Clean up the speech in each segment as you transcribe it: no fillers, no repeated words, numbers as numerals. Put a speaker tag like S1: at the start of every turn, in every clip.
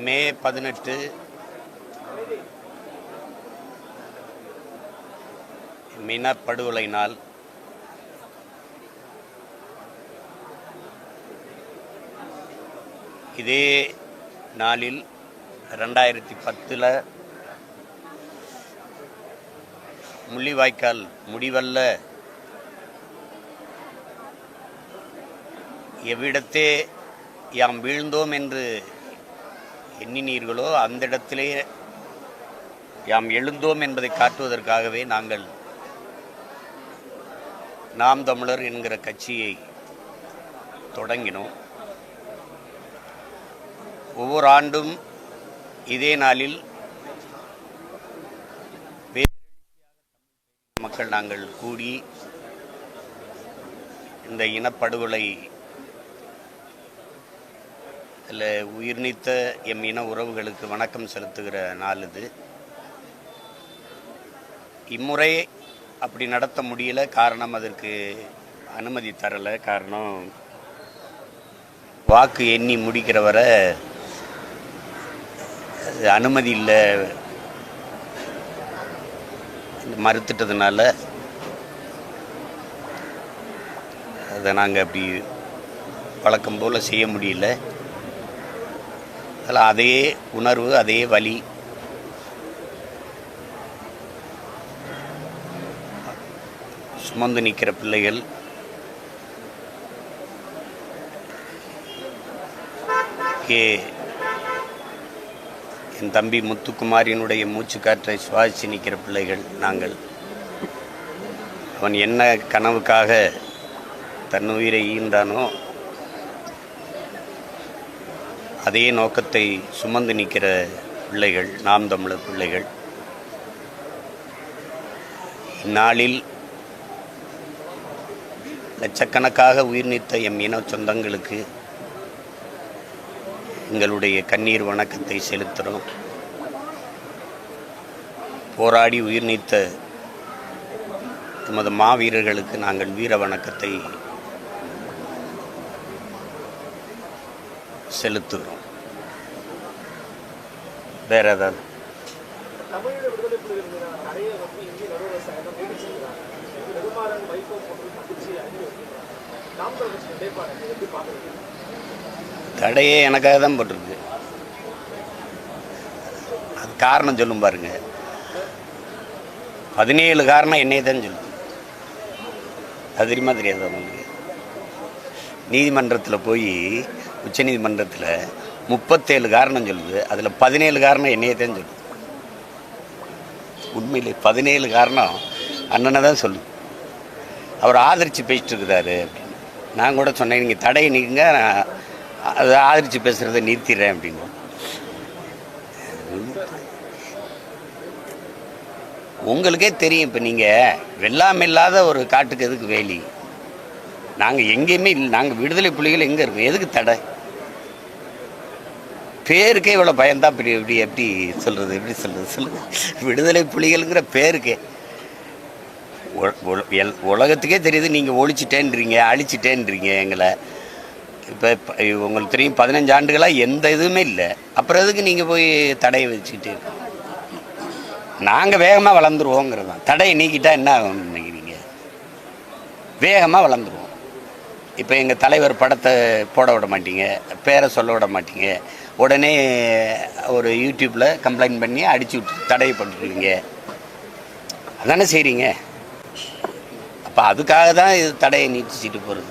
S1: மே 18 இனப்படுகொலை நாள். இதே நாளில் 2010 முள்ளிவாய்க்கால் முடிவல்ல எவ்விடத்தே யாம் வீழ்ந்தோம் என்று எண்ணினீர்களோ அந்த இடத்திலே யாம் எழுந்தோம் என்பதை காட்டுவதற்காகவே நாங்கள் நாம் தமிழர் என்கிற கட்சியை தொடங்கினோம். ஒவ்வொரு ஆண்டும் இதே நாளில் மக்கள் நாங்கள் கூடி இந்த இனப்படுகொலை உயிர் நீத்த எம் இன உறவுகளுக்கு வணக்கம் செலுத்துகிற நாள் இது. இம்முறை அப்படி நடத்த முடியல. காரணம், அதற்கு அனுமதி தரலை. காரணம், வாக்கு எண்ணி முடிக்கிற வரை அனுமதி இல்லை மறுத்துட்டதுனால அதை நாங்கள் அப்படி வழக்கம் போல் செய்ய முடியல. அதில் அதே உணர்வு, அதே வலி சுமந்து நிற்கிற பிள்ளைகள், என் தம்பி முத்துக்குமாரினுடைய மூச்சுக்காற்றை சுவாசித்து நிற்கிற பிள்ளைகள் நாங்கள். அவன் என்ன கனவுக்காக தன் உயிரை ஈந்தானோ அதே நோக்கத்தை சுமந்து நிற்கிற பிள்ளைகள், நாம் தமிழர் பிள்ளைகள். இந்நாளில் லட்சக்கணக்காக உயிர் நீத்த எம் இன சொந்தங்களுக்கு எங்களுடைய கண்ணீர் வணக்கத்தை செலுத்துகிறோம். போராடி உயிர் நீத்த நமது மாவீரர்களுக்கு நாங்கள் வீர வணக்கத்தை செலுத்துகிறோம். வேற ஏதாவது தடையே எனக்காக தான் போட்டிருக்கு. அது காரணம் சொல்லும் பாருங்க. 17 காரணம் என்னையே தான் சொல்லுது. அது தெரியுமா தெரியாது உங்களுக்கு? நீதிமன்றத்தில் போய் உச்ச நீதிமன்றத்தில் 37 காரணம் சொல்லுது. அதில் 17 காரணம் என்னையே தான் சொல்லுது. உண்மையிலே 17 காரணம் அண்ணனை தான் சொல்லுது. அவர் ஆதரித்து பேசிட்டு இருக்கிறாரு அப்படின்னு. நான் கூட சொன்னேன், நீங்கள் தடையை நீங்க, அதை ஆதரித்து பேசுகிறத நிறுத்திடுறேன் அப்படின்னு. உங்களுக்கே தெரியும். இப்போ நீங்கள் வெள்ளாமை இல்லாத ஒரு காட்டுக்கு எதுக்கு வேலி? நாங்கள் எங்கேயுமே இல்லை. நாங்கள் விடுதலை புலிகள் எங்கே இருக்கோம்? எதுக்கு தடை? பேருக்கே இவ்வளோ பயந்தா இப்படி எப்படி சொல்கிறது? எப்படி சொல்கிறது சொல்லுங்கள்? விடுதலை புலிகள்ங்கிற பேருக்கே உலகத்துக்கே தெரியுது. நீங்கள் ஒழிச்சிட்டேன்றீங்க, அழிச்சிட்டேன்றீங்க எங்களை. இப்போ உங்களுக்கு தெரியும் 15 ஆண்டுகளாக எந்த இதுவுமே இல்லை. அப்புறம் எதுக்கு நீங்கள் போய் தடையை வச்சுக்கிட்டு? நாங்கள் வேகமாக வளர்ந்துருவோங்கிறது தான். தடையை நீக்கிட்டால் என்ன ஆகும்னு நினைக்கிறீங்க? வேகமாக வளர்ந்துருவோம். இப்போ எங்கள் தலைவர் படத்தை போட விட மாட்டீங்க, பேரை சொல்ல விட மாட்டீங்க, உடனே ஒரு யூடியூப்பில் கம்ப்ளைண்ட் பண்ணி அடிச்சு விட்டு தடை பண்ணிருவீங்க. அதானே செய்கிறீங்க. அப்போ அதுக்காக தான் இது தடையை நீட்டிச்சிட்டு போகிறது.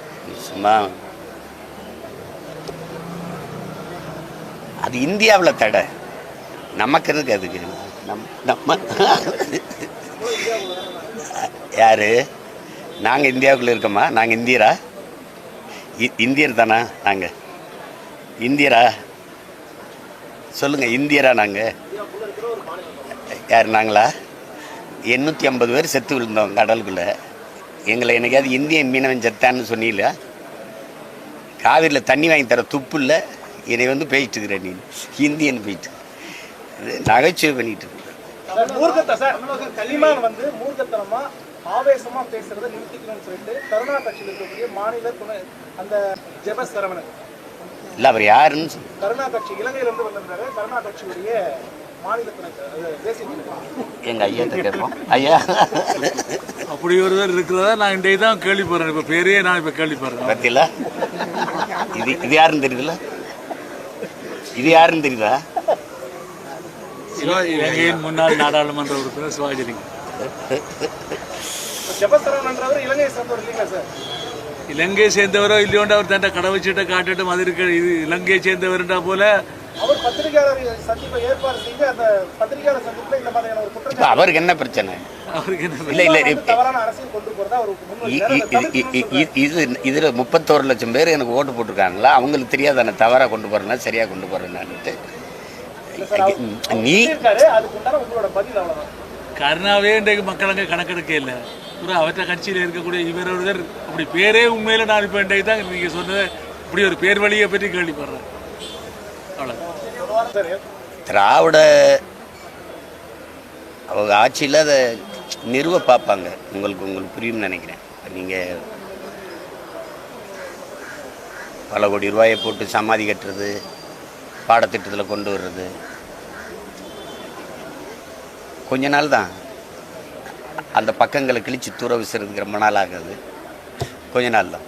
S1: சும்மா அது இந்தியாவில் தடை, நமக்கு இருக்கு. அதுக்கு நம்ம யார்? நாங்கள் இந்தியாவுக்குள்ளே இருக்கோமா? நாங்கள் இந்தியரா? இந்தியர் தானா? நாங்கள் இந்தியரா? சொல்லுங்கள், இந்தியரா? நாங்கள் யார்? நாங்களா? 850 பேர் செத்து விழுந்தோம் கடலுக்குள்ளே. எங்களை என்னைக்காவது இந்திய மீனவன் செத்தான்னு சொன்னீங்களா? காவிரியில் தண்ணி வாங்கி தர துப்பு இல்லை. என்னை வந்து பேசிட்டு இருக்கிற நீ இந்தியன்னு போயிட்டு நகைச்சுவை பண்ணிட்டு இருக்க.
S2: ஆவேசமா பேசுறத நிறுத்திக்கணும்னு சொல்லிட்டு கருணா கட்சியில் இருக்கக்கூடிய மாநில துணை அந்த ஜெபஸ் சரவணன்
S1: இல்லை, அவர் யாருன்னு
S2: கருணா கட்சி இலங்கையிலிருந்து வந்திருந்தாரு. கருணா கட்சியுடைய மாநில துணை தேசிய
S1: எங்கள் ஐயாட்ட கேட்போம். ஐயா,
S3: அப்படி ஒருவர் இருக்கிறதா நான் இன்றைக்கு தான் கேள்விப்படுறேன். இப்போ பேரையே நான் இப்போ கேள்விப்படுறேன்.
S1: பத்தியில இது யாருன்னு தெரியுதுல்ல? இது யாருன்னு தெரியுதா?
S3: இலங்கையின் முன்னாள் நாடாளுமன்ற உறுப்பினர் சிவாஜிலிங்கம். இலங்கையை சேர்ந்தவரோ இல்லையோண்டு அவர் தன்னை கடை வச்சுட்ட காட்டிட்டு மாதிரி இது இலங்கையை சேர்ந்தவர்ன்றா போல
S1: அவருக்கு என்ன பிரச்சனை? இல்லை இல்லை, இதில் 31 லட்சம் பேர் எனக்கு ஓட்டு போட்டிருக்காங்களா? அவங்களுக்கு தெரியாதானே தவறாக கொண்டு போகிறேன்னா சரியாக கொண்டு போகிறேன்னான்ட்டு. நீ
S3: கருணாவே இன்றைக்கு மக்கள் அங்கே கணக்கெடுக்க இல்லை. ஒரு அவற்ற கட்சியில் இருக்கக்கூடிய இவரவர் அப்படி பேரே உண்மையில நான் இப்போ இன்றைக்கு தான் நீங்கள் சொன்னது இப்படி ஒரு பேர் வழியை பற்றி கேள்விப்படுறேன்.
S1: திராவிட அவங்க ஆட்சியில் அதை நிறுவ பார்ப்பாங்க. உங்களுக்கு புரியும்னு நினைக்கிறேன். நீங்கள் பல கோடி ரூபாயை போட்டு சமாதி கட்டுறது, பாடத்திட்டத்தில் கொண்டு வர்றது கொஞ்ச நாள் தான். அந்த பக்கங்களை கிழிச்சு தூர விசுறதுக்கு ரொம்ப நாள் ஆகுது. கொஞ்ச நாள் தான்.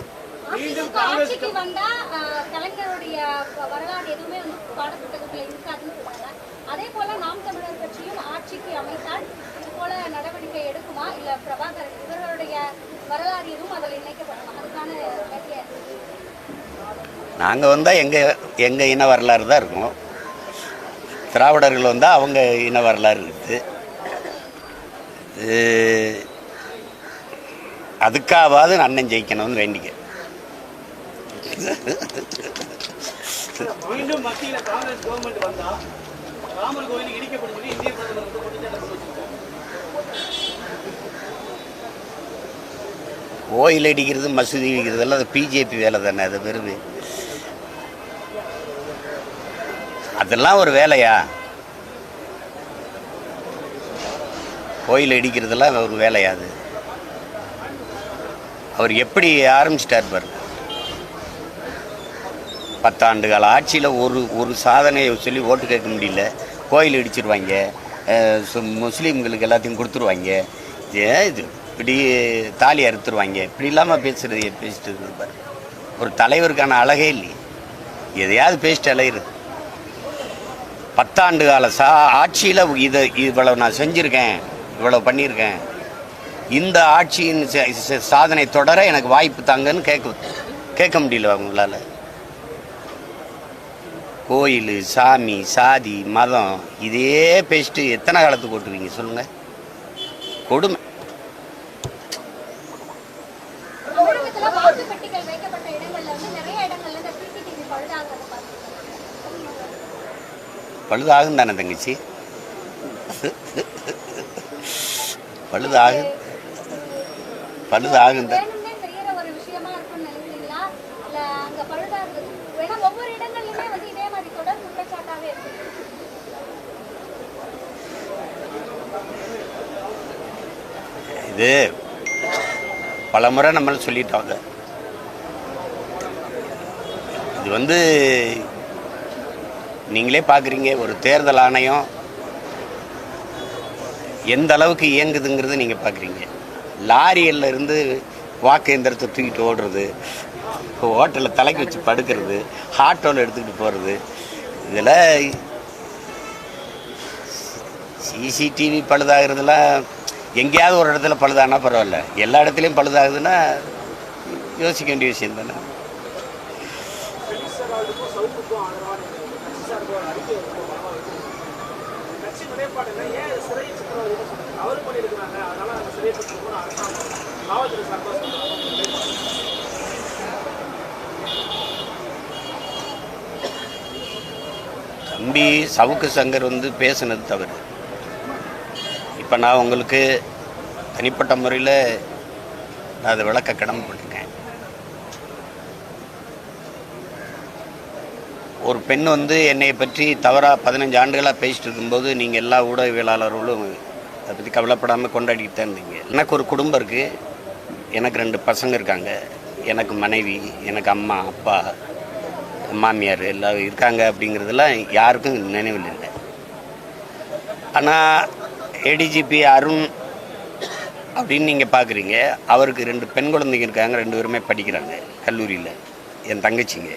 S1: நாங்கள் வந்தால் எங்கள் இன வரலாறு தான் இருக்கும். திராவிடர்கள் வந்தால் அவங்க இன வரலாறு இருக்குது. அதுக்காவது அண்ணன் ஜெயிக்கணும்னு வேண்டிக்க.
S2: மீண்டும் மத்தியில காங்கிரஸ் கவர்மெண்ட் வந்தா ராமர் கோவில் இடிக்கப்படும் சொல்லி இந்திய பிரதமர்
S1: கோயில் அடிக்கிறது, மசூதி இடிக்கிறதெல்லாம் அது பிஜேபி வேலை தானே. அது பெருமை. அதெல்லாம் ஒரு வேலையா? கோயில் இடிக்கிறதெல்லாம் ஒரு வேலையா? அது அவர் எப்படி ஆரம்பிச்சிட்டார் பாரு. 10 ஆண்டு கால ஆட்சியில் ஒரு சாதனையை சொல்லி ஓட்டு கேட்க முடியல. கோயில் இடிச்சிருவாங்க, முஸ்லீம்களுக்கு எல்லாத்தையும் கொடுத்துருவாங்க, இது இப்படி தாலி அறுத்துருவாங்க. இப்படி இல்லாமல் பேசிட்டு இருக்குது பாரு. ஒரு தலைவருக்கான அழகே இல்லையே. எதையாவது பேசிட்டு அலையிறது. 10 ஆண்டு கால ஆட்சியில் இவ்வளவு நான் செஞ்சுருக்கேன், இவ்வளவு பண்ணியிருக்கேன், இந்த ஆட்சியின் சாதனை தொடர எனக்கு வாய்ப்பு தாங்கன்னு கேட்க முடியல அவங்களால. கோயில், சாமி, சாதி, மதம் இதே பேசிட்டு எத்தனை காலத்துக்கு ஓட்டுவீங்க சொல்லுங்க? கொடுமை. பழுதாகும் தானே தங்கச்சி, பழுதாகும் தான். இது பல முறை நம்மள சொல்லிட்டாங்க. இது வந்து நீங்களே பார்க்குறீங்க, ஒரு தேர்தல் ஆணையம் எந்த அளவுக்கு இயங்குதுங்கிறது நீங்கள் பார்க்குறீங்க. லாரியில் இருந்து வாக்கு எந்திரத்தை தூக்கிட்டு ஓடுறது, ஹோட்டலில் தலைக்கு வச்சு படுக்கிறது, ஆட்டோவில் எடுத்துக்கிட்டு போகிறது, இதில் சிசிடிவி பழுதாகிறதுலாம் எங்கேயாவது ஒரு இடத்துல பழுதானா பரவாயில்ல, எல்லா இடத்துலையும் பழுதாகுதுன்னா யோசிக்க வேண்டிய விஷயம் தானே. தம்பி சவுக்கு சங்கர் வந்து பேசுனது தவறு. இப்போ நான் உங்களுக்கு தனிப்பட்ட முறையில் நான் அதை விளக்க கடமைப்பட்டிருக்கேன். ஒரு பெண் வந்து என்னை பற்றி தவறாக 15 ஆண்டுகளாக பேசிட்டு இருக்கும்போது நீங்கள் எல்லா ஊடகவியலாளர்களும் அதை பற்றி கவலைப்படாமல் கொண்டாடிட்டு தான் இருந்தீங்க. எனக்கு ஒரு குடும்பம் இருக்குது, எனக்கு 2 பசங்க இருக்காங்க, எனக்கு மனைவி, எனக்கு அம்மா அப்பா மாமியார் எல்லாம் இருக்காங்க. அப்படிங்கிறதுலாம் யாருக்கும் நினைவில் இல்லை. ஆனால் ஏடிஜிபி அருண் அப்படின்னு நீங்கள் பார்க்குறீங்க, அவருக்கு 2 பெண் குழந்தைங்க இருக்காங்க, 2 பேருமே படிக்கிறாங்க கல்லூரியில். என் தங்கச்சிங்க.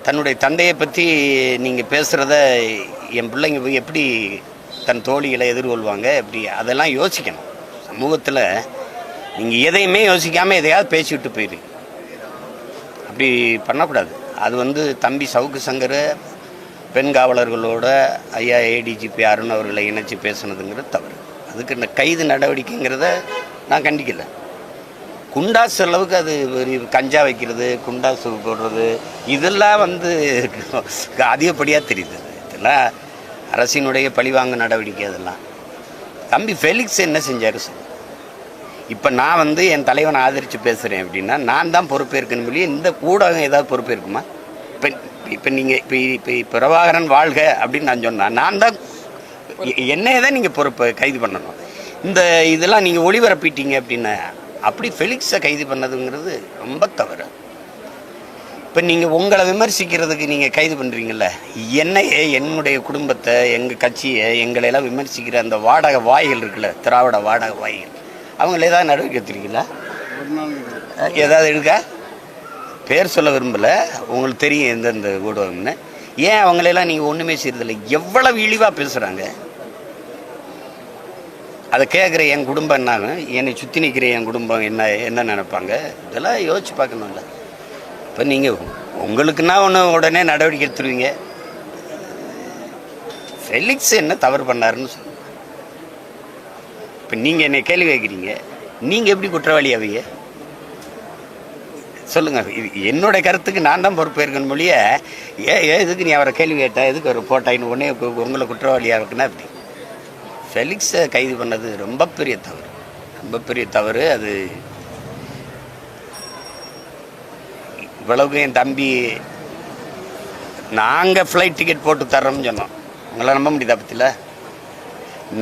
S1: தன்னுடைய தந்தையை பற்றி நீங்கள் பேசுகிறத என் பிள்ளைங்க போய் எப்படி தன் தோழிகளை எதிர்கொள்வாங்க, எப்படி அதெல்லாம் யோசிக்கணும். சமூகத்தில் நீங்கள் எதையுமே யோசிக்காமல் எதையாவது பேசிவிட்டு போயிடுங்க. அப்படி பண்ணக்கூடாது. அது வந்து தம்பி சவுக்கு சங்கர் பெண் காவலர்களோட ஐயா ஏடிஜிபி அருண் அவர்களை இணைச்சி பேசுனதுங்கிறது தவறு. அதுக்கு இந்த கைது நடவடிக்கைங்கிறத நான் கண்டிக்கலை. குண்டாசு அளவுக்கு அது கஞ்சா வைக்கிறது, குண்டாசு போடுறது, இதெல்லாம் வந்து அதிகப்படியாக தெரியுது. இதெல்லாம் அரசினுடைய பழிவாங்க நடவடிக்கை. அதெல்லாம் தம்பி ஃபெலிக்ஸ் என்ன செஞ்சார் சார்? இப்போ நான் வந்து என் தலைவனை ஆதரித்து பேசுகிறேன் அப்படின்னா நான் தான் பொறுப்பேற்கணும் இல்லையா? இந்த ஊடகம் ஏதாவது பொறுப்பேற்குமா? இப்போ நீங்கள் இப்போ பிரபாகரன் வாழ்க அப்படின்னு நான் சொன்னேன், நான் தான் என்னையே தான் நீங்கள் பொறுப்பை கைது பண்ணணும். இந்த இதெல்லாம் நீங்கள் ஒளிபரப்பிட்டீங்க அப்படின்னா அப்படி ஃபெலிக்ஸை கைது பண்ணதுங்கிறது ரொம்ப தவறு. இப்போ நீங்கள் உங்களை விமர்சிக்கிறதுக்கு நீங்கள் கைது பண்ணுறீங்கள, என்னையே என்னுடைய குடும்பத்தை எங்கள் கட்சியை எங்களையெல்லாம் விமர்சிக்கிற அந்த வாடகை வாய்கள் இருக்குல்ல, திராவிட வாடகை வாய்கள், அவங்கள ஏதாவது நடவடிக்கை எடுத்துருக்கீங்களா? ஏதாவது எடுக்க பேர் சொல்ல விரும்பலை, உங்களுக்கு தெரியும் எந்தெந்த ஊடகம்னு. ஏன் அவங்களெல்லாம் நீங்கள் ஒன்றுமே செய்யறதில்லை? எவ்வளவு இழிவாக பேசுகிறாங்க. அதை கேட்குற என் குடும்பம் என்னாங்க, என்னை சுற்றி நிற்கிற என் குடும்பம் என்ன நினைப்பாங்க, இதெல்லாம் யோசிச்சு பார்க்கணும்ல. இப்போ நீங்கள் உங்களுக்குன்னா ஒன்று உடனே நடவடிக்கை எடுத்துருவீங்க. ஃபெலிக்ஸ் என்ன தவறு பண்ணாருன்னு சொல்லுங்கள். இப்போ நீங்கள் என்னை கேள்வி கேட்குறீங்க, நீங்கள் எப்படி குற்றவாளி ஆவீங்க சொல்லுங்கள். இது என்னோட கருத்துக்கு நான் தான் பொறுப்பேற்கணும் மொழிய, எதுக்கு நீ அவரை கேள்வி கேட்டா, எதுக்கு அவர் போட்டாயின்னு உடனே உங்களை குற்றவாளியாக இருக்குன்னா அப்படி. ஃபெலிக்ஸை கைது பண்ணது ரொம்ப பெரிய தவறு, ரொம்ப பெரிய தவறு. அது இவ்வளவுக்கு என் தம்பி நாங்கள் ஃப்ளைட் டிக்கெட் போட்டு தர்றோம்னு சொன்னோம். உங்களை நம்ப முடியுதா பற்றில?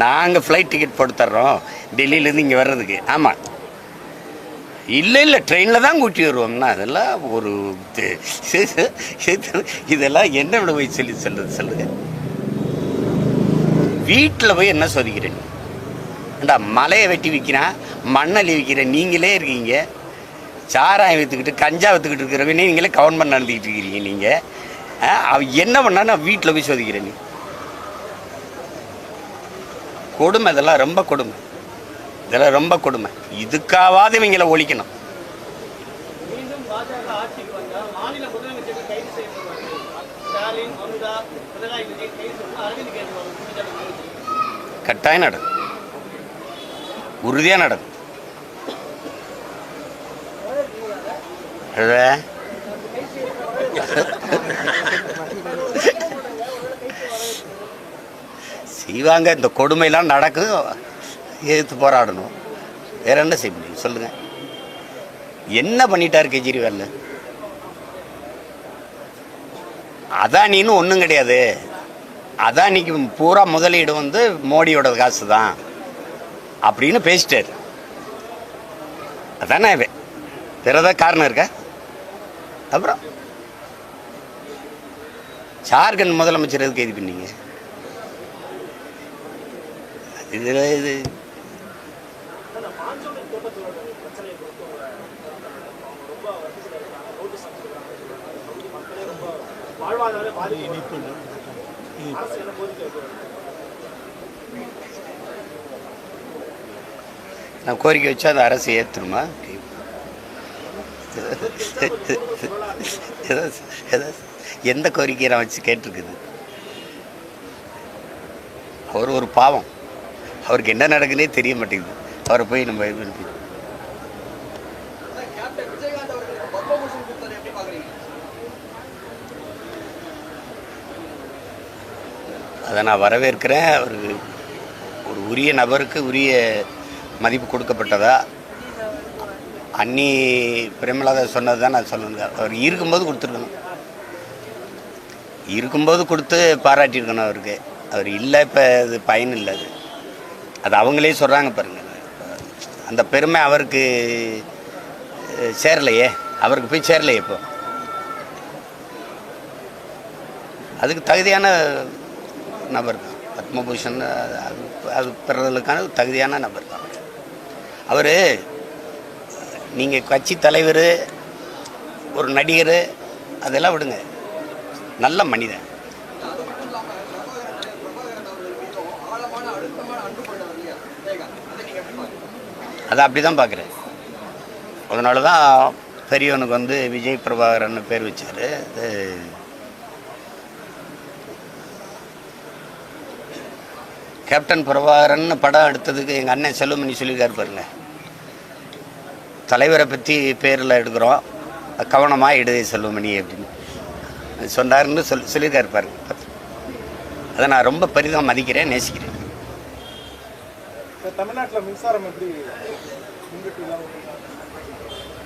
S1: நாங்கள் ஃப்ளைட் டிக்கெட் போட்டு தர்றோம் டெல்லியிலேருந்து இங்கே வர்றதுக்கு. ஆமாம், இல்லை ட்ரெயினில் தான் கூட்டி வருவோம்னா அதெல்லாம் ஒரு இதெல்லாம் என்ன விட போய் சொல்லுங்க. வீட்டில் போய் என்ன சோதிக்கிறேன்? ஏண்டா மலையை வெட்டி விற்கிறான், மண்ணள்ளி விற்கிறேன், நீங்களே இருக்கீங்க. சாராயம் விற்றுக்கிட்டு கஞ்சா விற்றுக்கிட்டு இருக்கிறவங்க நீங்களே கவர்மெண்ட் நடந்துக்கிட்டு இருக்கிறீங்க. நீங்கள் என்ன பண்ணா நான் வீட்டில் போய் சோதிக்கிறேன். நீ கொடுமை, இதெல்லாம் ரொம்ப கொடுமை, இதெல்லாம் ரொம்ப கொடுமை. இதுக்காவது இவங்களை ஒழிக்கணும். கட்டாயம் நடக்கும், உறுதியாக நடக்கும். செய்வாங்க. இந்த கொடுமையெல்லாம் நடக்கும், எதிர்த்து போராடணும். வேற என்ன செய்ய முடியும் சொல்லுங்கள்? என்ன பண்ணிட்டார் கெஜ்ரிவால்? அதானின்னு ஒன்றும் கிடையாது. அதானிக்கு பூரா முதலீடு வந்து மோடியோட காசு தான் அப்படின்னு பேசிட்டார். அதானே வேற ஏதாவது காரணம் இருக்கா? அப்புறம் ஜார்க்கண்ட் முதலமைச்சர் எதுக்கு கைது பண்ணீங்க? இது நான் கோரிக்கை வச்சா அந்த அரசு ஏற்றுமா? எந்த கோரிக்கையை நான் வச்சு கேட்டிருக்குது? அவர் ஒரு பாவம், அவருக்கு என்ன நடக்குன்னே தெரிய மாட்டேங்குது. அவரை போய் நம்ம இது பண்ணி அதை நான் வரவேற்கிறேன். அவருக்கு ஒரு உரிய நபருக்கு உரிய மதிப்பு கொடுக்கப்பட்டதா அன்னி பிரேமலதா சொன்னது தான் நான் சொல்லணுங்க. அவர் இருக்கும்போது கொடுத்துருக்கணும், இருக்கும்போது கொடுத்து பாராட்டியிருக்கணும் அவருக்கு. அவர் இல்லை, இப்போ அது பயன் இல்லை. அது அவங்களே சொல்கிறாங்க பாருங்க. அந்த பெருமை அவருக்கு சேரலையே, அவருக்கு போய் சேரலையே. இப்போ அதுக்கு தகுதியான நபர் தான் பத்மபூஷன். அது பெறுறதுக்கான தகுதியான நபர் தான் அவர். நீங்கள் கட்சி தலைவர், ஒரு நடிகர், அதெல்லாம் விடுங்க, நல்ல மனிதன். அதை அப்படி தான் பார்க்குறேன். அதனால தான் பெரியவனுக்கு வந்து விஜய் பிரபாகரன் பேர் வச்சார். கேப்டன் பிரபாகரன் படம் எடுத்ததுக்கு எங்கள் அண்ணன் செல்வமணி சொல்லியிருக்காரு பாருங்க, தலைவரை பற்றி பேரில் எடுக்கிறோம், கவனமாக எடு செல்வமணி அப்படின்னு சொன்னார்னு சொல்லியிருக்காரு பாருங்க. அதை நான் ரொம்ப பெரிதாக மதிக்கிறேன், நேசிக்கிறேன்.
S2: தமிழ்நாட்டில் மின்சாரம் எப்படி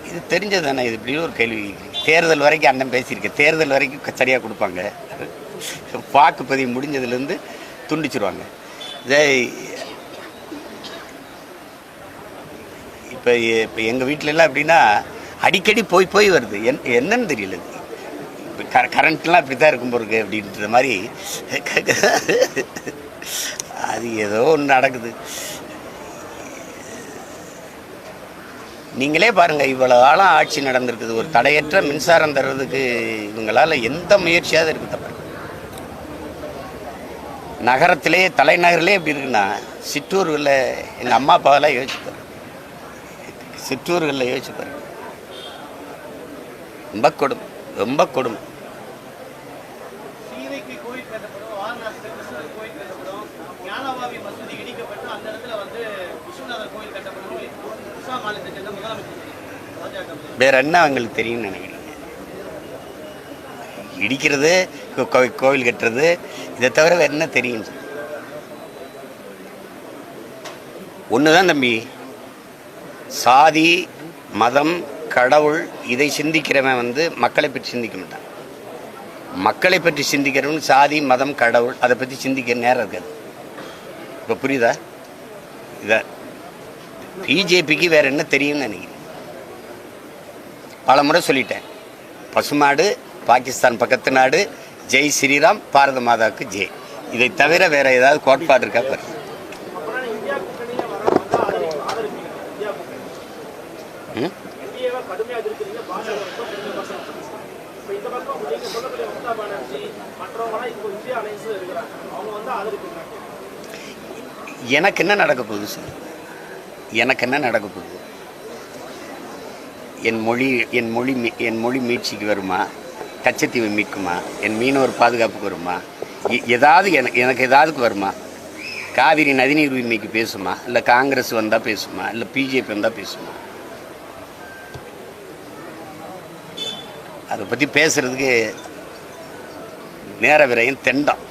S1: இது தெரிஞ்சது தானே. இது இப்படி ஒரு கேள்வி. தேர்தல் வரைக்கும் அண்ணன் பேசியிருக்கேன். தேர்தல் வரைக்கும் சரியாக கொடுப்பாங்க, வாக்குப்பதிவு முடிஞ்சதுலேருந்து துண்டிச்சிருவாங்க. இதே இப்போ எங்கள் வீட்டிலலாம் எப்படின்னா அடிக்கடி போய் வருது. என்னன்னு தெரியல. கரண்ட்லாம் இப்படி தான் இருக்கும் போருக்கு அப்படின்ற மாதிரி அது ஏதோ ஒன்று நடக்குது. நீங்களே பாருங்கள், இவ்வளோ காலம் ஆட்சி நடந்திருக்குது. ஒரு தடையற்ற மின்சாரம் தர்றதுக்கு இவங்களால் எந்த முயற்சியாவது இருக்குது தப்பு. நகரத்திலே, தலைநகரிலே எப்படி இருக்குன்னா, சிற்றூர்களில் எங்கள் அம்மா அப்பாவெல்லாம் யோசிச்சுப்பாரு, சிற்றூர்களில் யோசிச்சுப்பாரு. ரொம்ப கொடுமை, ரொம்ப கொடுமை. வேற என்ன அவங்களுக்கு தெரியும்னு நினைக்கிறீங்க? இடிக்கிறது, கோவில் கட்டுறது, இதை தவிர வேற என்ன தெரியும்? ஒண்ணுதான் தம்பி, சாதி, மதம், கடவுள் இதை சிந்திக்கிறவன் வந்து மக்களை பற்றி சிந்திக்க மாட்டான். மக்களை பற்றி சிந்திக்கிறவன் சாதி, மதம், கடவுள் அதை பற்றி சிந்திக்கிற நேரம் இருக்காது. இப்போ புரியுதா? இதை பிஜேபிக்கு வேற என்ன தெரியும்னு நினைக்கிறேன். பல முறை சொல்லிட்டேன், பசுமாடு, பாகிஸ்தான் பக்கத்து நாடு, ஜெய் ஸ்ரீராம், பாரத மாதாவுக்கு ஜெய். இதை தவிர வேற ஏதாவது கோட்பாடு இருக்கா பாரு. எனக்கு என்ன நடக்க போகுது சார்? எனக்கு என்ன நடக்க போகுது? என் மொழி மீட்சிக்கு வருமா? கச்சத்தீவை மீட்குமா? என் மீனவர் பாதுகாப்புக்கு வருமா? ஏதாவது எனக்கு ஏதாவதுக்கு வருமா? காவிரி நதிநீர் உரிமைக்கு பேசுமா? இல்லை காங்கிரஸ் வந்தால் பேசுமா? இல்லை பிஜேபி வந்தால் பேசுமா? அதை பற்றி பேசுறதுக்கு நேர விரையும் தெண்டம்.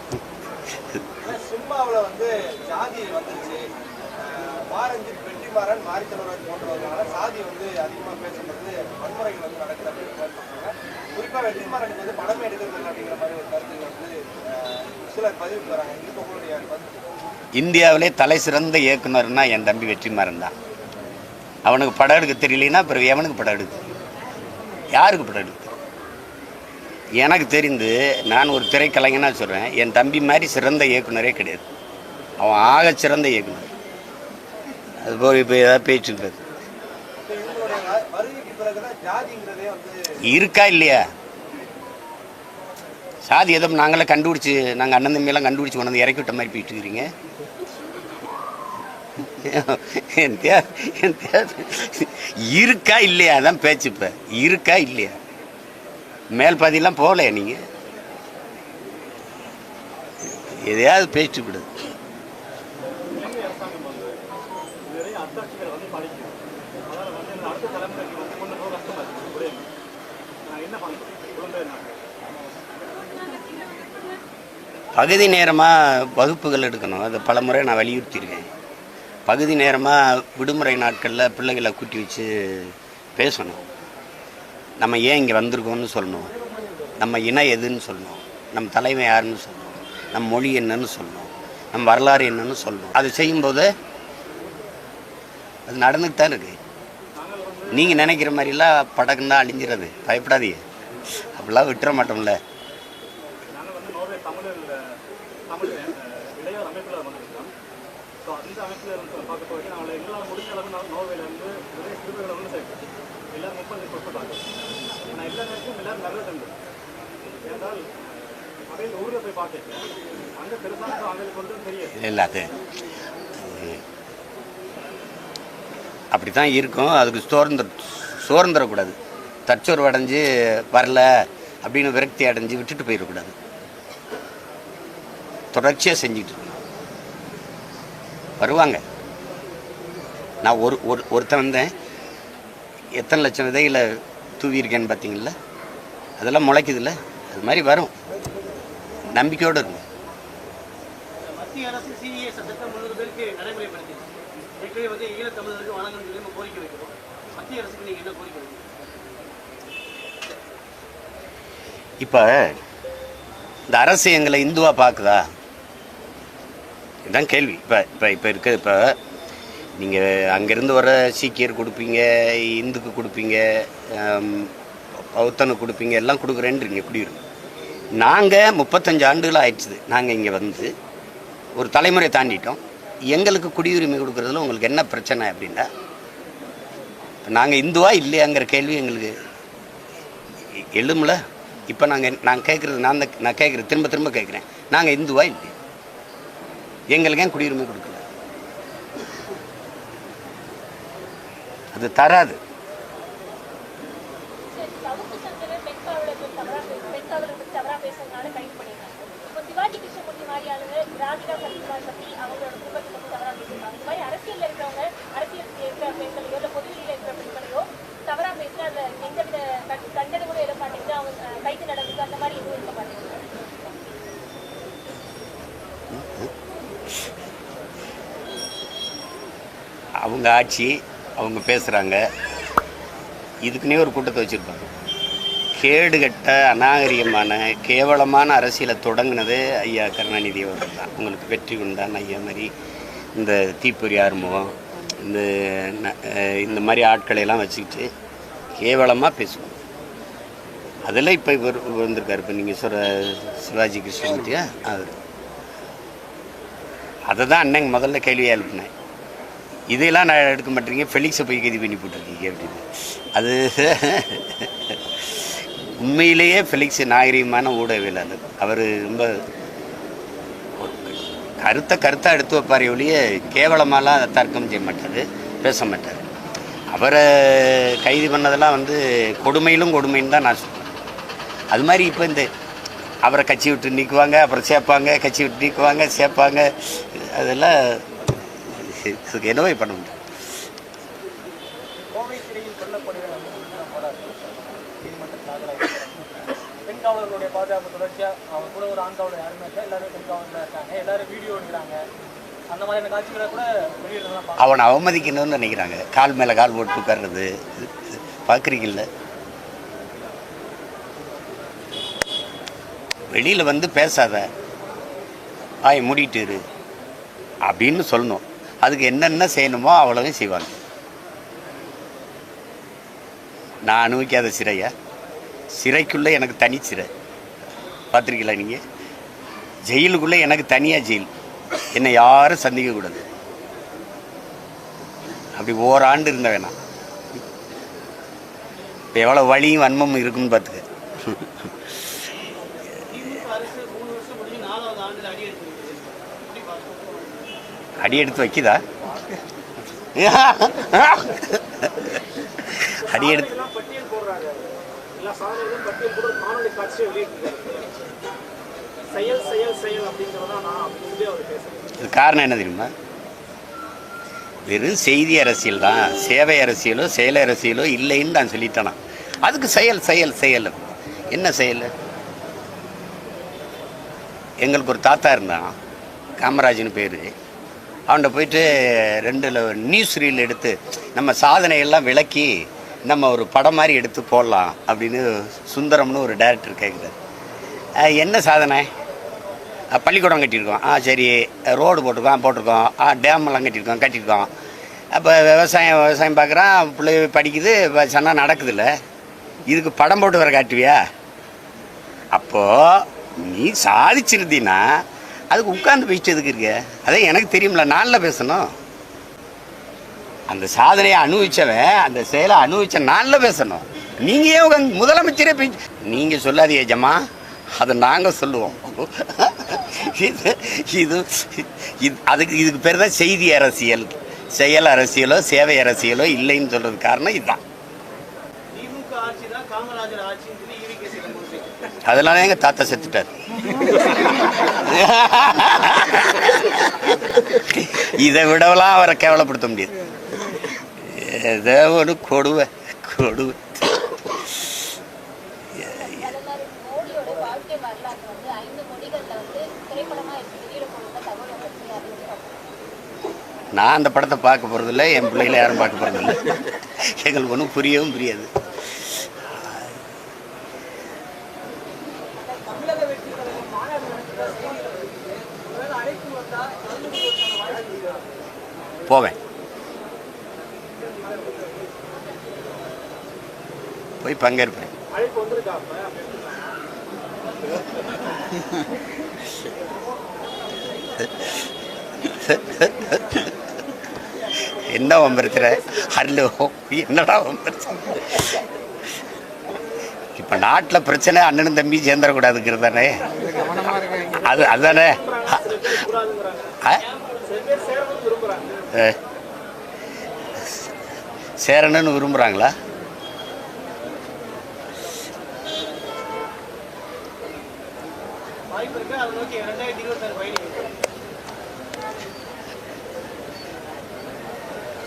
S2: சினிமாவில் வந்து ஜாதி வந்துருச்சு, மாரஞ்சித், வெற்றிமாறன், மாரித்தலைவர் போன்றவர்களால சாதி வந்து அதிகமாக பேசப்படுது, வன்முறைகள் வந்து நடக்குது அப்படின்னு சொல்றாங்க. குறிப்பாக வெற்றிமாறனுக்கு வந்து படமே எடுக்கிறது இல்லை அப்படிங்கிற மாதிரி ஒரு கருத்து வந்து சிலர் பதிவுக்கு வராங்க. இதுக்கு உங்களுடைய
S1: இந்தியாவிலே தலை சிறந்த இயக்குனர்னா என் தம்பி வெற்றிமாறன் தான். அவனுக்கு படம் எடுக்க தெரியலனா அப்புறம் எவனுக்கு படம் எடுக்க, யாருக்கு படம் எடுக்க? எனக்கு தெரிந்து நான் ஒரு திரைக்கலைஞனா சொல்கிறேன், என் தம்பி மாதிரி சிறந்த இயக்குனரே கிடையாது. அவன் ஆக சிறந்த இயக்குனர். அது போய் இப்போ ஏதாவது பேச்சுருக்காது. இருக்கா இல்லையா? சாதி எதோ நாங்களே கண்டுபிடிச்சி, நாங்கள் அண்ணன் தம்பியெல்லாம் கண்டுபிடிச்சி கொண்டு வந்து இறக்கி விட்ட மாதிரி போயிட்டு இருக்கிறீங்க. இருக்கா இல்லையா? அதான் பேச்சு. இப்போ இருக்கா இல்லையா? மேல் பாதியெல்லாம் போகலையா நீங்கள்? எதையாவது பேச்சு விடுது. பகுதி நேரமாக வகுப்புகள் எடுக்கணும். அதை பல முறை நான் வலியுறுத்தியிருக்கேன். பகுதி நேரமாக விடுமுறை நாட்களில் பிள்ளைகளை கூட்டி வச்சு பேசணும். நம்ம ஏன் இங்கே வந்திருக்கோம்னு சொல்லணும், நம்ம இனம் எதுன்னு சொல்லணும், நம்ம தலைமை யாருன்னு சொல்லணும், நம்ம மொழி என்னன்னு சொல்லணும், நம்ம வரலாறு என்னன்னு சொல்லணும். அது செய்யும்போது அது நடந்துட்டு தான் இருக்கு. நீங்கள் நினைக்கிற மாதிரிலாம் படகு தான் அழிஞ்சிறது. பயப்படாதீங்க, அப்படிலாம் விட்டுற மாட்டோம்ல. இல்லை, அது அப்படி தான் இருக்கும். அதுக்கு சோர்ந்துடக்கூடாது. தற்சோர்வு அடைஞ்சு வரல அப்படின்னு விரக்தி அடைஞ்சு விட்டுட்டு போயிடக்கூடாது. தொடர்ச்சியாக செஞ்சுட்டு இருக்கணும். வருவாங்க. நான் ஒருத்தன் வந்தேன், எத்தனை லட்சம் விதைகளை தூவியிருக்கேன்னு பார்த்தீங்களா? அதெல்லாம் முளைக்குதுல்ல, அது மாதிரி வரும். நம்பிக்கையோடு இருக்கும்.
S4: மத்திய அரசு சிஏ சட்டத்தை 300 பேருக்கு நடைமுறைப்படுத்தி ஏற்கனவே வந்து ஈழத்தமிழருக்கு வழங்கணும் கோரிக்கை வைக்கிறோம். மத்திய அரசுக்கு நீங்கள் என்ன கோரிக்கை வைக்கிறீங்க?
S1: இப்போ இந்த அரசு எங்களை இந்துவாக பார்க்குதா? இதுதான் கேள்வி. இப்போ இருக்குது. இப்போ நீங்கள் அங்கேருந்து வர சீக்கியர் கொடுப்பீங்க, இந்துக்கு கொடுப்பீங்க, பௌத்தனுக்கு கொடுப்பீங்க, எல்லாம் கொடுக்குறேன்றீங்க குடியுரிமை. நாங்கள் 35 ஆண்டுகள் ஆயிடுச்சுது. நாங்கள் இங்கே வந்து ஒரு தலைமுறை தாண்டிட்டோம். எங்களுக்கு குடியுரிமை கொடுக்குறதுல உங்களுக்கு என்ன பிரச்சனை அப்படின்னா, நாங்கள் இந்துவா இல்லையாங்கிற கேள்வி எங்களுக்கு எழுமல. இப்போ நான் கேட்குறது, நான் கேட்குறது திரும்ப திரும்ப கேட்குறேன், நாங்கள் இந்துவா இல்லையா? எங்களுக்கு ஏன் குடியுரிமை கொடுக்கல? அது தராது. அவங்க ஆட்சி, அவங்க பேசுகிறாங்க. இதுக்குன்னே ஒரு கூட்டத்தை வச்சுருப்பாங்க. கேடுகட்ட அநாகரிகமான கேவலமான அரசியலை தொடங்கினது ஐயா கருணாநிதி அவர்கள் தான். உங்களுக்கு வெற்றி கொண்டான் ஐயா மாதிரி இந்த தீப்பொறி ஆறுமுகம் இந்த மாதிரி ஆட்களையெல்லாம் வச்சுக்கிட்டு கேவலமாக பேசுவோம். அதில் இப்போ இவர் வந்திருக்காரு. இப்போ நீங்கள் சொல்கிற சிவாஜி கிருஷ்ணமூர்த்தியா, அதை தான் அன்னைக்கு முதல்ல கேள்வியாக எழுப்பினேன். இதெல்லாம் நான் எடுக்க மாட்டேங்க, ஃபெலிக்ஸை போய் கைது பண்ணி போட்டிருக்கீங்க அப்படின்னு. அது உண்மையிலேயே ஃபெலிக்ஸ் நாகரிகமான ஊடகவியலாளர். அவர் ரொம்ப கருத்தாக எடுத்து வைப்பார் ஒழிய கேவலமாலாம் தர்க்கம் செய்ய மாட்டார், பேச மாட்டார். அவரை கைது பண்ணதெல்லாம் வந்து கொடுமையிலும் கொடுமைன்னு தான் நான் சொல்கிறேன். அது மாதிரி இப்போ இந்த அவரை கட்சி விட்டு நீக்குவாங்க, அப்புறம் சேர்ப்பாங்க, கட்சி விட்டு நீக்குவாங்க, சேர்ப்பாங்க. அதெல்லாம் என்னவே பண்ண முடியும்.
S2: கோவை சிறையில் கொல்லப்படுகிற பெண் காவலர்களுடைய பாதுகாப்பு தொடர்ச்சியாக அவங்க கூட ஒரு ஆண் காவலர் யாருமே இல்லை, எல்லாரும் பெண் காவலர்கள் இருக்காங்க, எல்லாரும் வீடியோ எடுக்கிறாங்க. அந்த மாதிரியான காட்சிகளை கூட வெளியிடலாம்.
S1: அவனை அவமதிக்கணும்னு நினைக்கிறாங்க. கால் மேலே கால் போட்டு உட்கார்றது பார்க்குறீங்கல்ல. வெளியில் வந்து பேசாத, ஆய் மூடிட்டு இரு அப்படின்னு சொல்லணும். அதுக்கு என்னென்ன செய்யணுமோ அவ்வளோவே செய்வாங்க. நான் அனுபவிக்காத சிறையா? சிறைக்குள்ளே எனக்கு தனி சிறை பார்த்துருக்கீங்களா நீங்கள்? ஜெயிலுக்குள்ளே எனக்கு தனியாக ஜெயில், என்னை யாரும் சந்திக்கக்கூடாது. அப்படி ஓராண்டு இருந்த வேணாம். இப்போ எவ்வளோ வலியும் வன்மமும் இருக்குன்னு பார்த்துக்க.
S4: திமுக அரசு 3 வருஷம் முடிஞ்சு 4வது ஆண்டுல அடி எடுத்துருக்கு. எப்படி பார்க்கணும்?
S1: அடி எடுத்து வைக்குதா? அடி எடுத்து
S2: எல்லாம் பட்டியல் போடுறாங்க, எல்லா சாதனைகளும் பட்டியல் போட்டு ஒரு காணொலி காட்சியை வெளியிட்டிருக்காரு. செயல் செயல் செயல் அப்படிங்கிறதா நான் அப்படி அவர் பேசுறேன்.
S1: இது காரணம் என்ன தெரியுமா? வெறும் செய்தி அரசியல் தான், சேவை அரசியலோ செயல் அரசியலோ இல்லைன்னு நான் சொல்லிட்டேனா. அதுக்கு செயல் செயல் செயல் என்ன செயல்? எங்களுக்கு ஒரு தாத்தா இருந்தான், காமராஜ்னு பேர். அவன்கிட்ட போயிட்டு 2 நியூஸ் ரீல் எடுத்து நம்ம சாதனையெல்லாம் விளக்கி நம்ம ஒரு படம் மாதிரி எடுத்து போடலாம் அப்படின்னு சுந்தரம்னு ஒரு டைரக்டர் கேட்குறாரு. என்ன சாதனை? பள்ளிக்கூடம் கட்டியிருக்கோம். சரி. ரோடு போட்டிருக்கோம். டேமெல்லாம் கட்டியிருக்கோம். அப்போ விவசாயம் பார்க்குறான், பிள்ளை படிக்குது, சொன்னால் நடக்குதுல்ல. இதுக்கு படம் போட்டு வர காட்டுவியா? அப்போது நீ சாதிச்சிருந்தீன்னா அதுக்கு உட்காந்து பேசிட்டு எதுக்கு இருக்க? அதே எனக்கு தெரியும்ல, நாளில் பேசணும். அந்த சாதனையை அனுபவிச்சவன் அந்த செயலை அனுபவிச்ச நாளில் பேசணும். நீங்கள் ஏன் உட்காந்து முதலமைச்சரே பேசி நீங்கள் சொல்லாதீங்க ஜம்மா, அதை நாங்கள் சொல்லுவோம். இதுக்கு பேர் தான் செய்தி அரசியல். செயல் அரசியலோ சேவை அரசியலோ இல்லைன்னு சொல்றது காரணம் இதுதான்.
S4: திமுக ஆட்சி தான் காமராஜர் ஆட்சின்னு சொல்லி ஈவிகே செய்யணும்.
S1: அதனால எங்க தாத்தா செத்துட்டார். இதை விடவெல்லாம் அவரை கேவலப்படுத்த முடியாது. ஏதோ ஒரு கொடுவை. நான் அந்த படத்தை பார்க்க போகிறதில்ல, என் பிள்ளைகளை யாரும் பார்க்க போகிறதில்ல. எங்களுக்கு ஒன்றும் புரியவும் புரியாது. போவேன், போய் பங்கேற்பேன். என்ன வம்பருத்துற? ஹலோ, என்னடா வம்பருத்து? இப்போ நாட்டில் பிரச்சனை அண்ணனும் தம்பி சேர்ந்துடக்கூடாதுங்கிறது தானே. அதுதானே. சேரணும்னு விரும்புகிறாங்களா?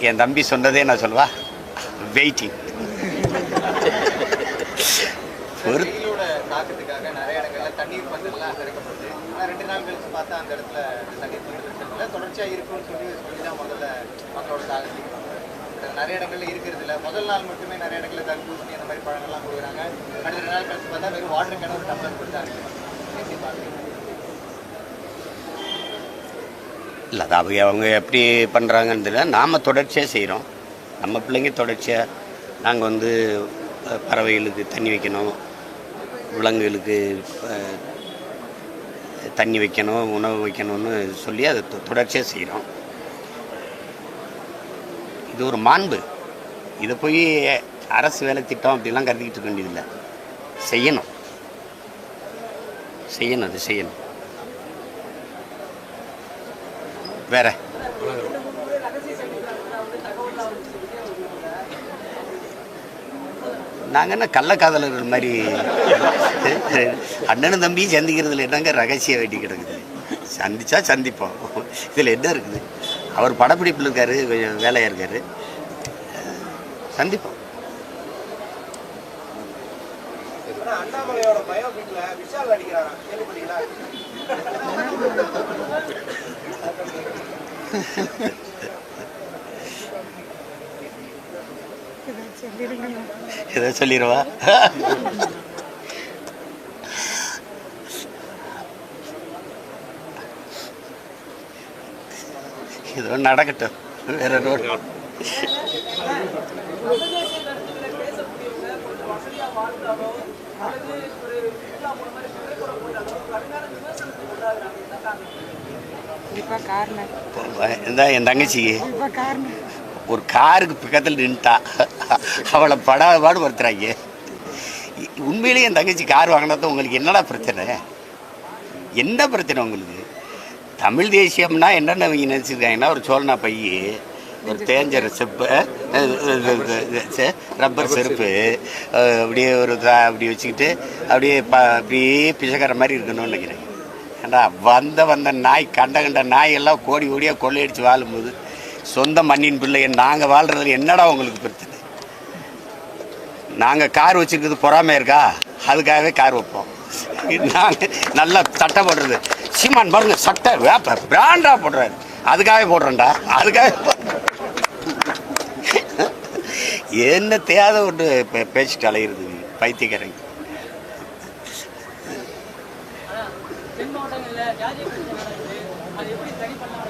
S1: என் தம்பி சொன்னதே நான் சொல்வா, வெயிட்டிங். ஒரு
S2: தாக்கத்துக்காக நிறைய இடங்கள்ல தண்ணீர் பந்தல்லாம் திறக்கப்படுது. ஆனால் 2 நாள் கழிச்சு பார்த்தா அந்த இடத்துல தண்ணீர் பந்தல் தொடர்ச்சியாக இருக்கும்னு சொல்லி தான் முதல்ல மக்களோட தாக்கத்துக்கு நிறைய இடங்கள்ல இருக்கிறது இல்லை. முதல் நாள் மட்டுமே நிறைய இடங்கள்ல தர்பூசணி அந்த மாதிரி பழங்கள்லாம் கொடுக்குறாங்க. அடுத்த 2 நாள் கழிச்சு பார்த்தா வெறும் வாட்டர் கேன் ஒரு டம்ளர் கொடுத்தாங்க.
S1: இல்லை, அது அவங்க எப்படி பண்ணுறாங்கன்னு தெரியல. நாம் தொடர்ச்சியாக செய்கிறோம். நம்ம பிள்ளைங்க தொடர்ச்சியாக நாங்கள் பறவைகளுக்கு தண்ணி வைக்கணும், விலங்குகளுக்கு தண்ணி வைக்கணும், உணவு வைக்கணும்னு சொல்லி அதை தொடர்ச்சியாக செய்கிறோம். இது ஒரு மாண்பு. இதை போய் அரசு வேலை திட்டம் அப்படிலாம் கருதிக்கிட்டு இருக்க வேண்டியதில்லை. செய்யணும். அது செய்யணும். வேற நாங்கள் என்ன கள்ளக்காதலர்கள் மாதிரி அண்ணனும் தம்பியும் சந்திக்கிறதுல என்னங்க ரகசியம் வேண்டி கிடக்குது? சந்திச்சா சந்திப்போம், இதில் என்ன இருக்குது? அவர் படப்பிடிப்பில் இருக்காரு, கொஞ்சம் வேலையாக இருக்காரு, சந்திப்போம்.
S2: அண்ணாமலையோட பயோபிக்ல விஷால் நடிக்கிறாரா? கேள்விப்பட்டீங்களா?
S1: ஏதோ சொல்லிடுவா. ஏதோ நடக்கட்டும். வேற ரோடு
S4: வாழ்ந்தாலோ அல்லது ஒரு இஸ்லாம் ஒரு மாதிரி திரைப்படம் போட்டாலோ கடுமையான விமர்சனத்துக்கு உள்ளாகிறாங்க. என்ன காரணம்?
S1: இந்த என் தங்கச்சிக்கு ஒரு காருக்கு பக்கத்தில் நின்ட்டா அவளை படாத பாடு வருத்துறாங்க. உண்மையிலேயே என் தங்கச்சி கார் வாங்கினது உங்களுக்கு என்னடா பிரச்சனை? என்ன பிரச்சனை உங்களுக்கு? தமிழ் தேசியம்னா என்னென்ன அவங்க நினச்சிருக்காங்கன்னா ஒரு சோழனா பைய, ஒரு தேஞ்ச செப்பு, ரப்பர் செருப்பு, அப்படியே ஒரு அப்படி வச்சுக்கிட்டு அப்படியே பிசைக்கிற மாதிரி இருக்கணும்னு நினைக்கிறேன். ஏண்டா வந்த நாய் கண்ட நாய் எல்லாம் கோடி கோடியாக கொள்ளையடித்து வாழும்போது சொந்த மண்ணின் பிள்ளை நாங்கள் வாழ்கிறதுல என்னடா உங்களுக்கு பிரச்சனை? நாங்கள் கார் வச்சுருக்கிறது பொறாமை இருக்கா? அதுக்காகவே கார் வைப்போம். நாங்கள் நல்லா சட்டை போடுறது சீமான் பாருங்க, சட்டை பிராண்டா போடுறாரு, அதுக்காகவே போடுறேன்டா, அதுக்காக என்ன தேவை ஒன்று பேசிட்டு அலையிறது பைத்தியக்காரங்க.
S4: தென் மாவட்டங்களில் ஜாதிய பிரச்சனை நடக்குது, அது எப்படி சரி பண்ணலாம்?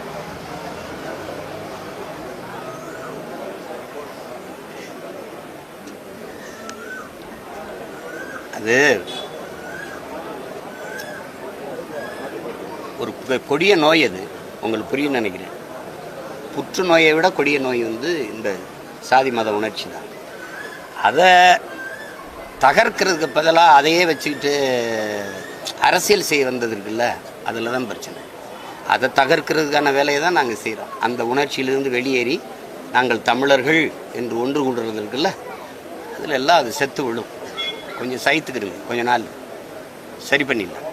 S1: அது ஒரு கொடிய நோய், அது உங்களுக்கு புரியும் நினைக்கிறேன். புற்றுநோயை விட கொடிய நோய் வந்து இந்த சாதி மத உணர்ச்சி தான். அதை தகர்க்கிறதுக்கு பதிலாக அதையே வச்சுக்கிட்டு அரசியல் செய்ய வந்தது இருக்குல்ல, அதில் தான் பிரச்சனை. அதை தகர்க்கிறதுக்கான வேலையை தான் நாங்கள் செய்கிறோம். அந்த உணர்ச்சியிலிருந்து வெளியேறி நாங்கள் தமிழர்கள் என்று ஒன்று கூடுறது இருக்குல்ல, அதில் எல்லாம் அது செத்து விழும். கொஞ்சம் சைத்துக்கிறீங்க, கொஞ்ச நாள் சரி பண்ணிடலாம்.